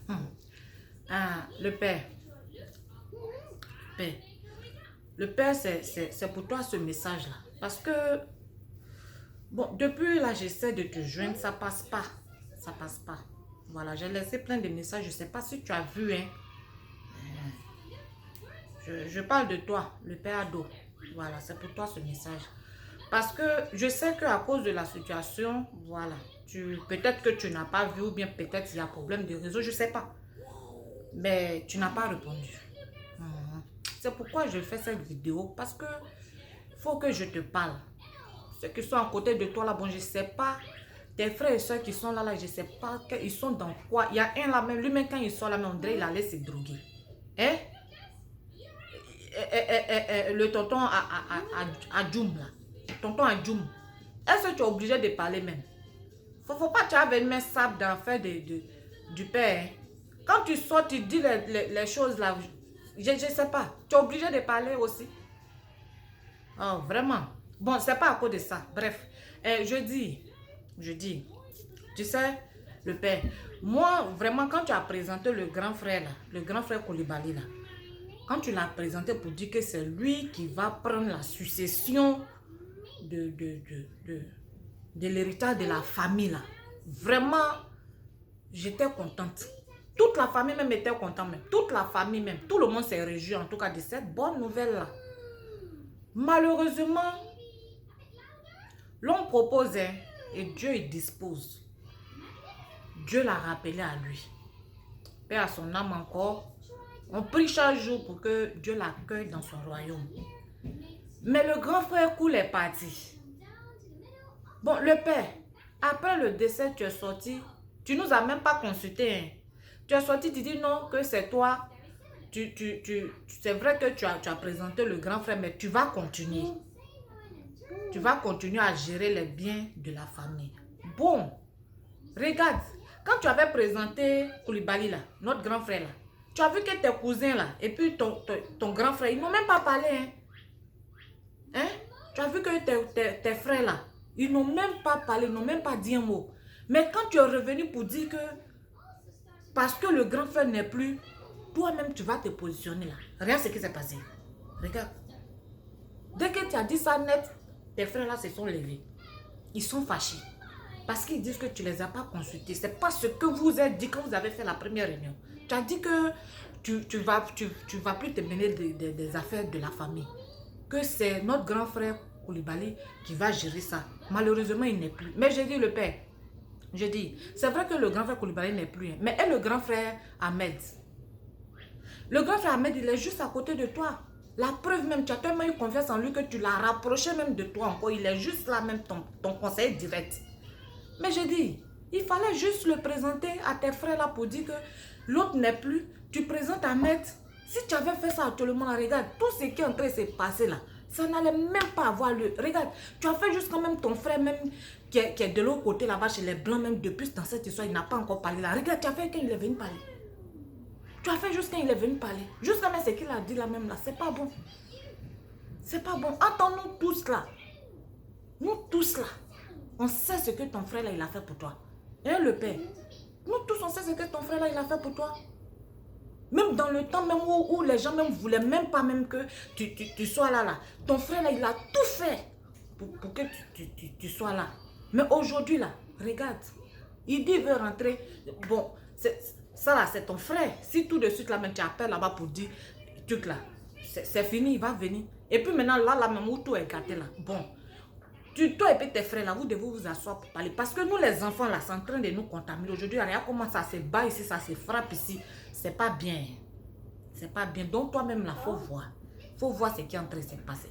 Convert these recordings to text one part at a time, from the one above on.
Hum. Ah, le père. Père. Le père, c'est pour toi ce message-là. Parce que, bon, depuis là, j'essaie de te joindre, ça passe pas. Ça passe pas. Voilà, j'ai laissé plein de messages. Je sais pas si tu as vu, hein. Je parle de toi, le père ado. Voilà, c'est pour toi ce message. Parce que je sais qu'à cause de la situation, voilà, peut-être que tu n'as pas vu ou bien peut-être il y a problème de réseau, je ne sais pas. Mais tu n'as pas répondu. Mhm. C'est pourquoi je fais cette vidéo parce que faut que je te parle. Ceux qui sont à côté de toi là, bon, je ne sais pas. Tes frères et soeurs qui sont là, je ne sais pas, ils sont dans quoi. Il y a un là même, lui-même quand il sort là, mais on dirait il allait se droguer. Hein? Le tonton à Djoum là. Tonton à Djoum. Est-ce que tu es obligé de parler même? Faut pas que tu aies une sable dans l'affaire du père. Hein. Quand tu sors, tu dis les choses là. Je ne sais pas. Tu es obligé de parler aussi. Oh, vraiment. Bon, c'est pas à cause de ça. Bref. Je dis, tu sais, le père. Moi, vraiment, quand tu as présenté le grand frère là, le grand frère Koulibaly là, quand tu l'as présenté pour dire que c'est lui qui va prendre la succession de, de, de, de, de l'héritage de la famille là, vraiment, j'étais contente. Toute la famille même était contente même. Toute la famille même. Tout le monde s'est réjoui en tout cas de cette bonne nouvelle là. Malheureusement, l'on propose hein, et Dieu il dispose. Dieu l'a rappelé à lui. Paix à son âme encore. On prie chaque jour pour que Dieu l'accueille dans son royaume. Mais le grand frère Koul est parti. Bon, le père, après le décès, tu es sorti. Tu nous as même pas consulté. Hein. Tu es sorti, tu dis non, que c'est toi. C'est vrai que tu as présenté le grand frère, mais tu vas continuer. Tu vas continuer à gérer les biens de la famille. Bon, regarde, quand tu avais présenté Koulibaly là, notre grand frère là, tu as vu que tes cousins là, et puis ton grand frère, ils n'ont même pas parlé. Hein? Hein? Tu as vu que tes frères là, ils n'ont même pas parlé, ils n'ont même pas dit un mot. Mais quand tu es revenu pour dire que, parce que le grand frère n'est plus, toi-même tu vas te positionner là. Regarde ce qui s'est passé. Regarde. Dès que tu as dit ça net, tes frères là se sont levés. Ils sont fâchés. Parce qu'ils disent que tu ne les as pas consultés. C'est pas ce que vous avez dit quand vous avez fait la première réunion. Tu as dit que tu vas plus te mêler des affaires de la famille. Que c'est notre grand frère Koulibaly qui va gérer ça. Malheureusement, il n'est plus. Mais j'ai dit le père. Je dis, c'est vrai que le grand frère Koulibaly n'est plus. Hein, mais et le grand frère Ahmed. Le grand frère Ahmed, il est juste à côté de toi. La preuve même, tu as tellement eu confiance en lui que tu l'as rapproché même de toi encore. Il est juste là même, ton conseiller direct. Mais je dis, il fallait juste le présenter à tes frères là pour dire que l'autre n'est plus. Tu présentes Ahmed. Si tu avais fait ça actuellement, regarde, tout ce qui est en train de se passer là, ça n'allait même pas avoir lieu. Regarde, tu as fait juste quand même ton frère même qui est de l'autre côté là-bas chez les Blancs même depuis dans cette histoire, il n'a pas encore parlé là. Regarde, tu as fait quand il est venu parler. Tu as fait juste quand il est venu parler. Jusqu'à même ce qu'il a dit là même là, c'est pas bon. C'est pas bon. Entends-nous tous là. Nous tous là. On sait ce que ton frère là, il a fait pour toi. Hein, le père? Nous tous, on sait ce que ton frère là, il a fait pour toi. Même dans le temps même où les gens même voulaient même pas même que tu sois là. Ton frère là, il a tout fait pour que tu sois là. Mais aujourd'hui là, regarde. Il dit qu'il veut rentrer. Bon, ça là, c'est ton frère. Si tout de suite là, même tu appelles là-bas pour dire, truc là, c'est fini, il va venir. Et puis maintenant, là même où tout est gâté là. Bon. Toi et puis tes frères là, vous devez vous asseoir pour parler. Parce que nous les enfants là, c'est en train de nous contaminer. Aujourd'hui, regarde comment ça se bat ici, ça se frappe ici. C'est pas bien. C'est pas bien. Donc toi-même là, faut voir. Faut voir ce qui est en train de se passer.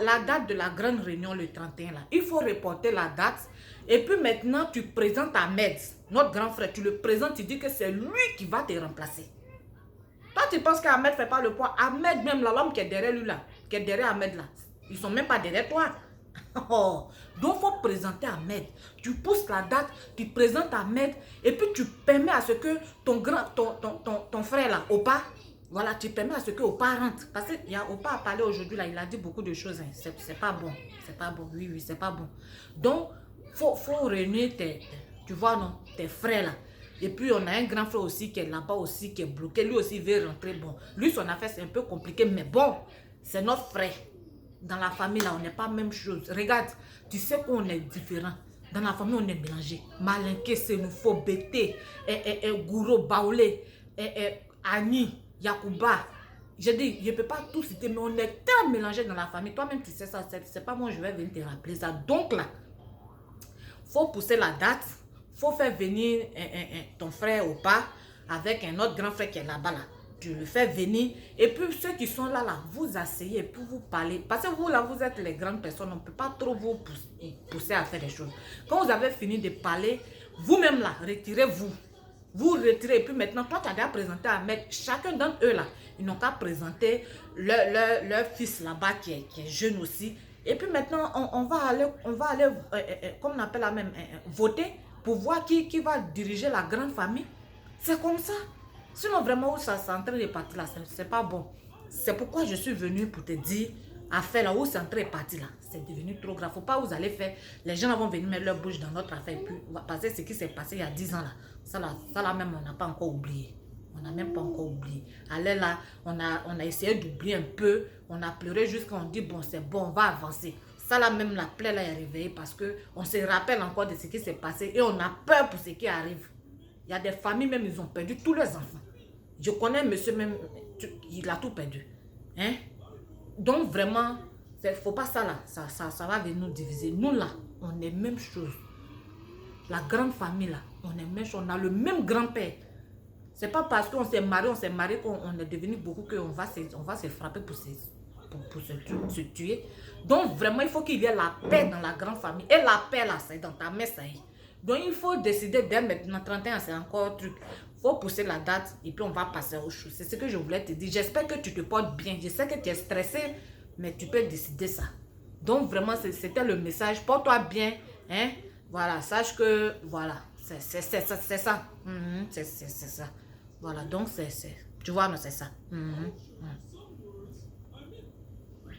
La date de la grande réunion le 31 là. Il faut reporter la date. Et puis maintenant, tu présentes Ahmed, notre grand frère. Tu le présentes, tu dis que c'est lui qui va te remplacer. Toi, tu penses qu'Ahmed ne fait pas le poids. Ahmed même là, l'homme qui est derrière lui là, qui est derrière Ahmed là, ils sont même pas derrière toi. Oh, donc il faut présenter Ahmed. Tu pousses la date, tu présentes Ahmed et puis tu permets à ce que ton frère là, Opa, voilà, tu permets à ce que Opa rentre. Parce qu'il y a Opa a parlé aujourd'hui là, il a dit beaucoup de choses. Hein. C'est pas bon. C'est pas bon. Oui, oui, c'est pas bon. Donc, faut réunir tu vois non, tes frères là. Et puis, on a un grand frère aussi qui est là-bas aussi, qui est bloqué. Lui aussi, il veut rentrer. Bon, lui, son affaire, c'est un peu compliqué. Mais bon, c'est notre frère. Dans la famille, là, on n'est pas la même chose. Regarde, tu sais qu'on est différents. Dans la famille, on est mélangé. Malinké, Senufo, Bété, Gouro, Baoulé, Annie, Yakouba. Je dis, je ne peux pas tout citer, mais on est tellement mélangés dans la famille. Toi-même, tu sais ça. C'est pas moi, je vais venir te rappeler ça. Donc là, il faut pousser la date. Il faut faire venir ton frère au pas avec un autre grand frère qui est là-bas. Là. Tu le fais venir. Et puis ceux qui sont là, vous asseyez et puis vous parlez. Parce que vous, là, vous êtes les grandes personnes. On ne peut pas trop vous pousser à faire des choses. Quand vous avez fini de parler, vous-même là, retirez-vous. Vous retirez. Et puis maintenant, toi, tu as déjà présenté à mettre. Chacun d'entre eux là, ils n'ont qu'à présenter leur fils là-bas qui est jeune aussi. Et puis maintenant, on va aller comme on appelle la même, voter pour voir qui va diriger la grande famille. C'est comme ça. Sinon, vraiment, où ça c'est en train de partir là, c'est pas bon. C'est pourquoi je suis venue pour te dire, affaire là, où c'est en train de partir là, c'est devenu trop grave. Faut pas où vous allez faire. Les gens vont venir mettre leur bouche dans notre affaire. Et puis, parce que ce qui s'est passé il y a 10 ans là, ça là même, on n'a pas encore oublié. On n'a même pas encore oublié. Allez là, on a essayé d'oublier un peu. On a pleuré jusqu'à on dit, bon, c'est bon, on va avancer. Ça là même, la plaie là est réveillée parce qu'on se rappelle encore de ce qui s'est passé et on a peur pour ce qui arrive. Il y a des familles même, ils ont perdu tous leurs enfants. Je connais un monsieur même, il a tout perdu. Hein? Donc vraiment, il ne faut pas ça là. Ça va venir nous diviser. Nous là, on est même chose. La grande famille là, on est même chose. On a le même grand-père. C'est pas parce qu'on s'est marié qu'on est devenu beaucoup qu'on va se frapper pour se tuer. Donc vraiment, il faut qu'il y ait la paix dans la grande famille. Et la paix là, c'est dans ta main, ça y est. Donc il faut décider dès maintenant, 31, c'est encore un truc. Il faut pousser la date et puis on va passer aux choses. C'est ce que je voulais te dire. J'espère que tu te portes bien. Je sais que tu es stressé, mais tu peux décider ça. Donc vraiment, c'était le message. Porte-toi bien. Hein? Voilà, sache que, voilà, c'est ça. C'est ça. Voilà, donc tu vois, c'est ça.